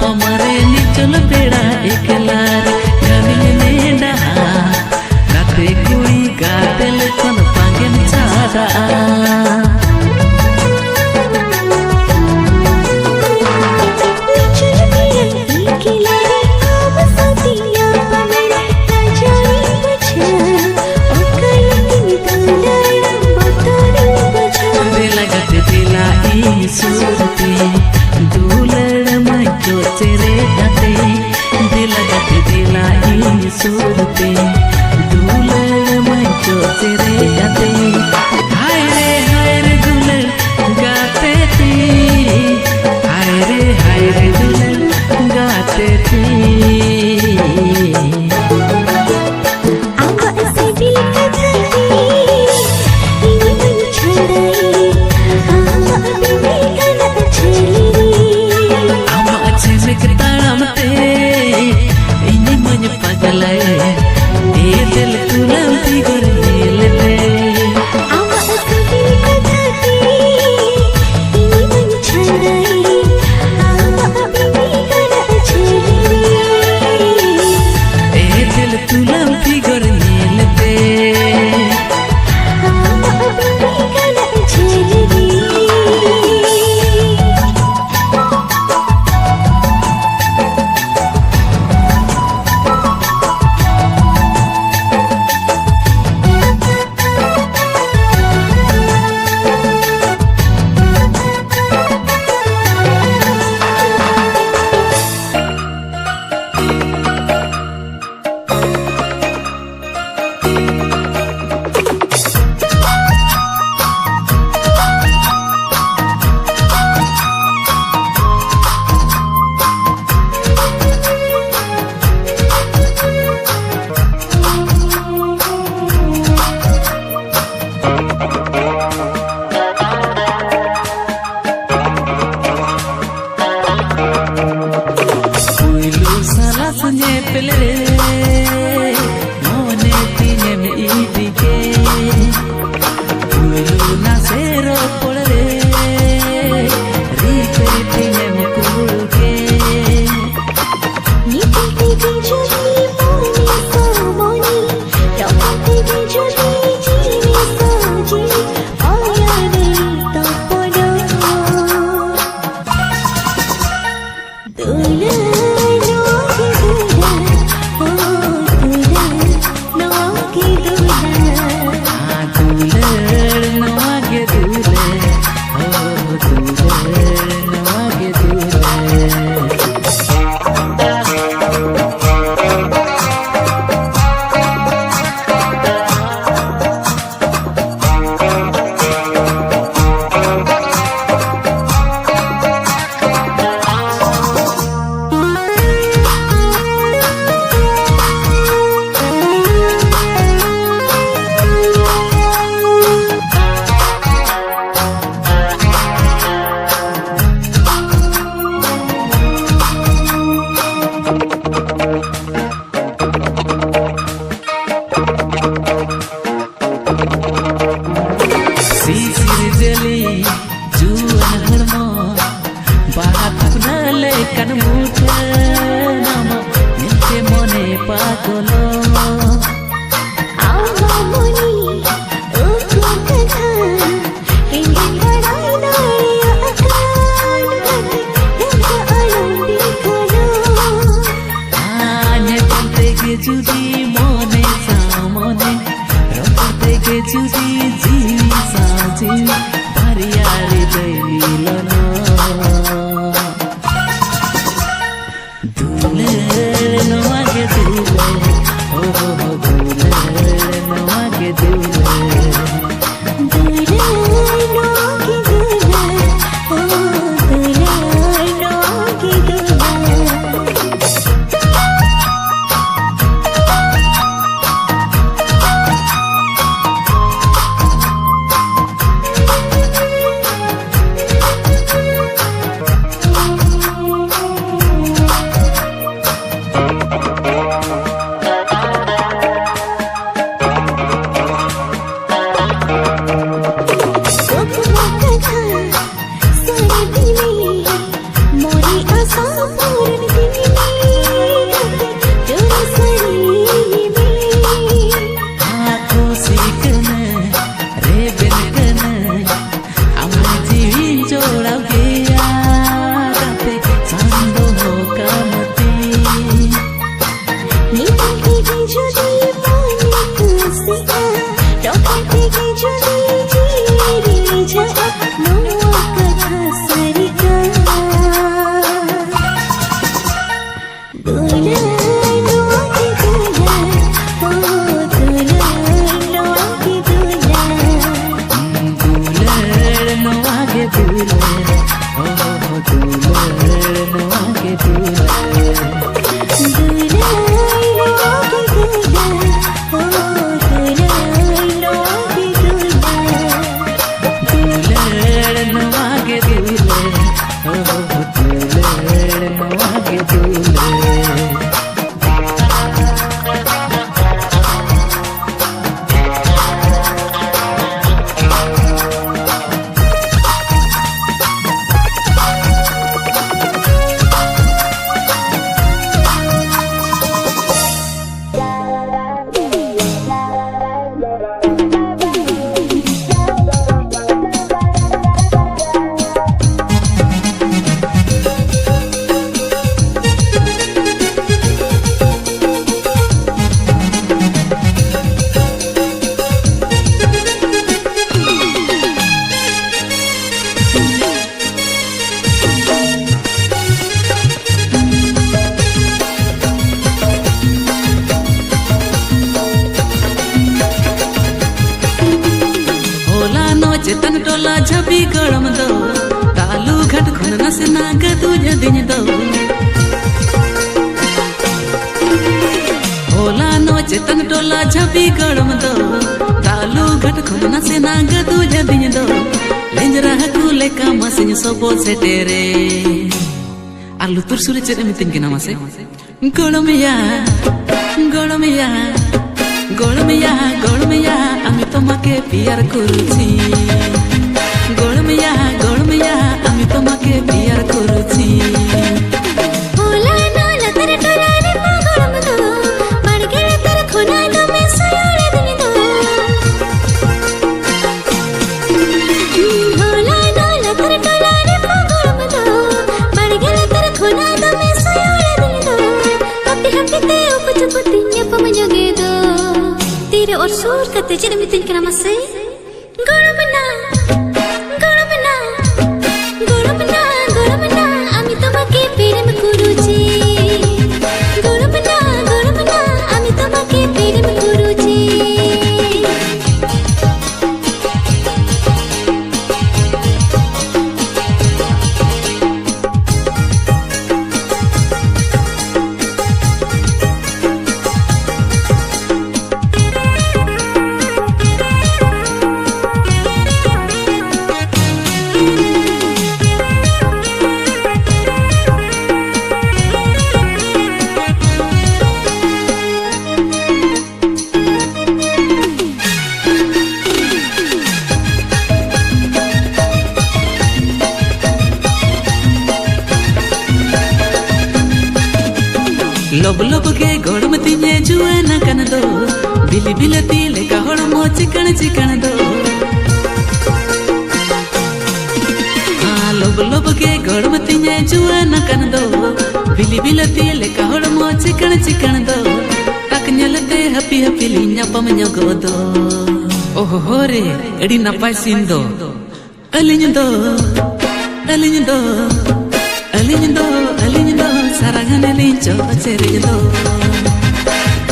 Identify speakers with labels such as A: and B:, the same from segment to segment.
A: पमरे निचल बेड़ा एकलार गानिल नेडा गाते कुड़ी गातेल कन पांगेन चारा सूरते दूलड़ मैं जो तेरे गाते दिल गाते दिलाई सूरते दूलड़ मैं जो तेरे गाते हाय रे दूलड़ गाते थी हाय रे दूलड़ गाते थी झबी गरम दो तालू घाट खन से नाग तुझे दिन दो होला नो चेतन टोला झबी गरम दो तालू घाट खन से नाग तुझे दिन दो लेंजरा कुले का मसिन सबो से तेरे आलू तुर सुरे चेरे मितिन के नाम से गरमिया गरमिया गरमिया गरमिया आमी तोमाके प्यार करुछि गरमिया गरमिया आमी तोमाके प्यार करुछि
B: होला ना लतर टोला रे गरम दो बाड़गे तर खोना दो में सयोरे दिन दो होला ना लतर टोला रे गरम दो बाड़गे तर खोना दो में सयोरे दिन दो happy happy te upucuputi nyapa menyoge do tire or sur kate jere mitin kana mase goromna goromna goromna goromna ami tomake prem kuruchi goromna goromna ami tomake prem kuruchi
A: लब लब के गरम तिने जुआना कन दो बिली बिलती लेका हड़मो चिकन चिकन दो लब लब के गरम तिने जुआना कन दो बिली बिलती लेका हड़मो चिकन चिकन दो तक ñलते हपी हपी लिन्या पम ñगो दो ओहो होरे एडी नापाय सिन दो अलिñ दो अलिñ दो अलिñ दो अलिñ दो saragane lincho cereñ do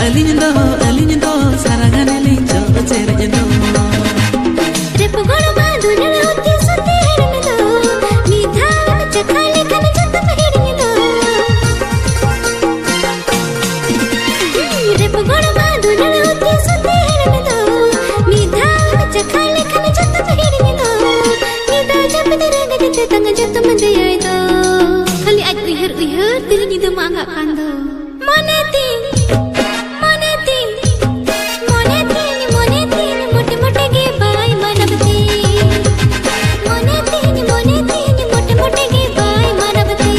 A: अलिñ दो saragane lincho cereñ do
B: repu golma dunala utti sutti hedne do nidhan chakhale kan jatam hedne do repu golma dunala utti sutti hedne do nidhan chakhale kan jatam hedne do nida japde ragate tang jatam deyai do khali aj uyhar dil ni do manga kando moneti moneti moneti moneti mote mote ge bai manavti moneti moneti mote mote ge bai manavti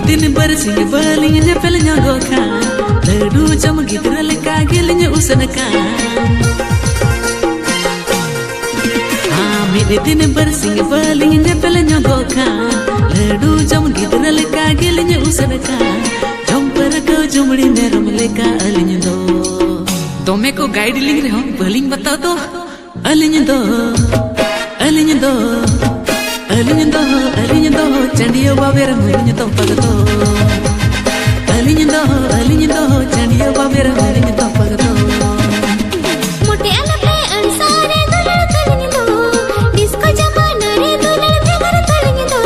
A: दिन बरसिंग बलिंग ने पेलnya गोखा लडू जम गिदरल का गेलnya उसन का मेरे दिन बरसिंग बलिंग ने पेलnya गोखा लडू जम गिदरल का गेलnya उसन का जंपर को जुमड़ी में रमले का अलिñ दो दोमे को गाइड लिंग रे हम बलिंग बताओ तो अलिñ दो अलिñ दो अलिñ दो चंडियो बाबेर मुलिñ तो पगतो अलिñ दो चंडियो बाबेर मुलिñ तो पगतो
B: मोटे अलपे अंसारे दुलड़ तलिñ दो डिस्को जमाना रे दुलड़ बेगर तलिñ दो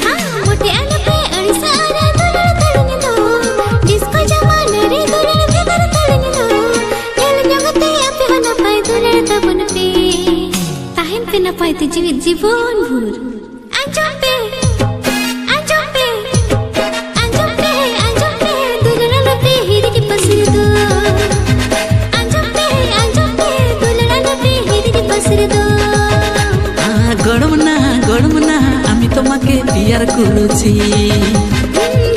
B: हां मोटे अलपे अंसारे दुलड़ तलिñ दो डिस्को जमाना रे दुलड़ बेगर तलिñ दो खेल जगते अपे हना पाए दुलड़ तबन पे ताहिन पे ना पाए जीवित जीवन भूर अंजम पे दुलड़ा लपे हिरी की पसर दो अंजम पे दुलड़ा लपे हिरी की पसर दो
A: गड़मना করুছি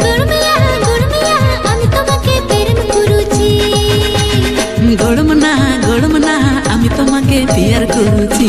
B: গড়মিয়া আমি তোমাকে প্রেম করুছি
A: গড়ম না আমি তোমাকে পিয়ার করুছি